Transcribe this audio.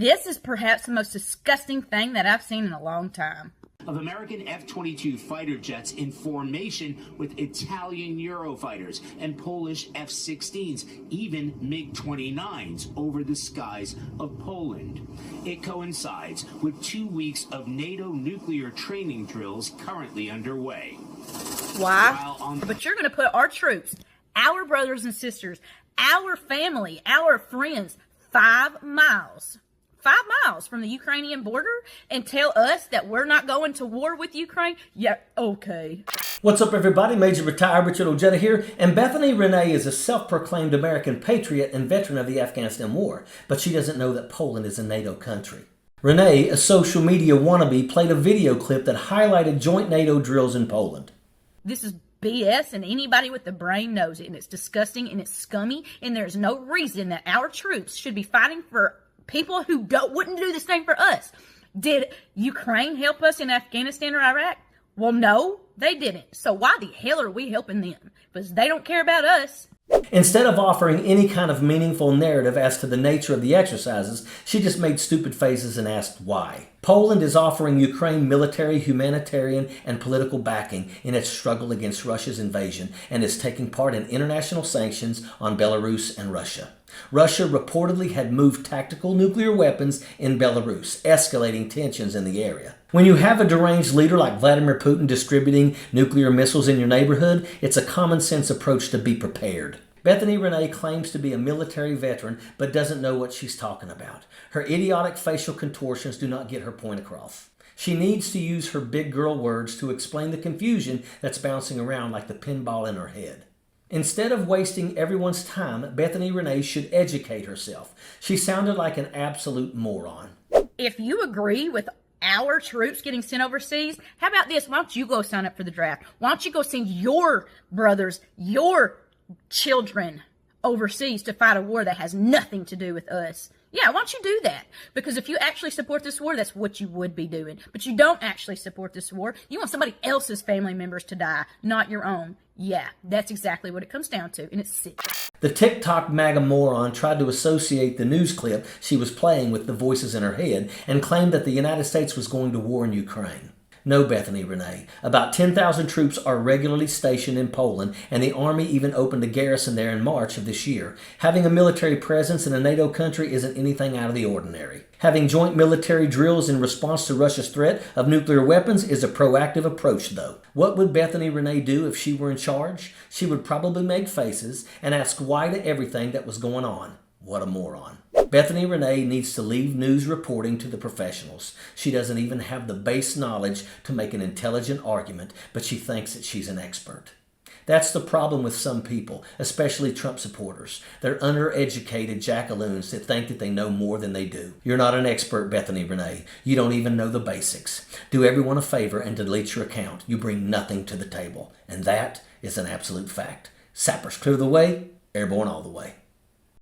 This is perhaps the most disgusting thing that I've seen in a long time. Of American F-22 fighter jets in formation with Italian Eurofighters and Polish F-16s, even MiG-29s over the skies of Poland. It coincides with 2 weeks of NATO nuclear training drills currently underway. Why? But you're going to put our troops, our brothers and sisters, our family, our friends, 5 miles from the Ukrainian border and tell us that we're not going to war with Ukraine? Yeah, okay. What's up, everybody? Major Retired Richard Ojeda here, and Bethany Renee is a self-proclaimed American patriot and veteran of the Afghanistan war, but she doesn't know that Poland is a NATO country. Renee, a social media wannabe, played a video clip that highlighted joint NATO drills in Poland. This is BS, and anybody with the brain knows it, and it's disgusting and it's scummy, and there's no reason that our troops should be fighting for people who wouldn't do the same for us. Did Ukraine help us in Afghanistan or Iraq? Well, no, they didn't. So why the hell are we helping them? Because they don't care about us. Instead of offering any kind of meaningful narrative as to the nature of the exercises, she just made stupid faces and asked why. Poland is offering Ukraine military, humanitarian, and political backing in its struggle against Russia's invasion and is taking part in international sanctions on Belarus and Russia. Russia reportedly had moved tactical nuclear weapons in Belarus, escalating tensions in the area. When you have a deranged leader like Vladimir Putin distributing nuclear missiles in your neighborhood, it's a common sense approach to be prepared. Bethany Renee claims to be a military veteran, but doesn't know what she's talking about. Her idiotic facial contortions do not get her point across. She needs to use her big girl words to explain the confusion that's bouncing around like the pinball in her head. Instead of wasting everyone's time, Bethany Renee should educate herself. She sounded like an absolute moron. If you agree with our troops getting sent overseas, how about this? Why don't you go sign up for the draft? Why don't you go send your brothers, your children overseas to fight a war that has nothing to do with us? Yeah, why don't you do that? Because if you actually support this war, that's what you would be doing. But you don't actually support this war. You want somebody else's family members to die, not your own. Yeah, that's exactly what it comes down to, and it's sick. The TikTok MAGA moron tried to associate the news clip she was playing with the voices in her head and claimed that the United States was going to war in Ukraine. No, Bethany Renee. About 10,000 troops are regularly stationed in Poland, and the Army even opened a garrison there in March of this year. Having a military presence in a NATO country isn't anything out of the ordinary. Having joint military drills in response to Russia's threat of nuclear weapons is a proactive approach, though. What would Bethany Renee do if she were in charge? She would probably make faces and ask why to everything that was going on. What a moron. Bethany Renee needs to leave news reporting to the professionals. She doesn't even have the base knowledge to make an intelligent argument, but she thinks that she's an expert. That's the problem with some people, especially Trump supporters. They're undereducated jackaloons that think that they know more than they do. You're not an expert, Bethany Renee. You don't even know the basics. Do everyone a favor and delete your account. You bring nothing to the table. And that is an absolute fact. Sappers clear the way, airborne all the way.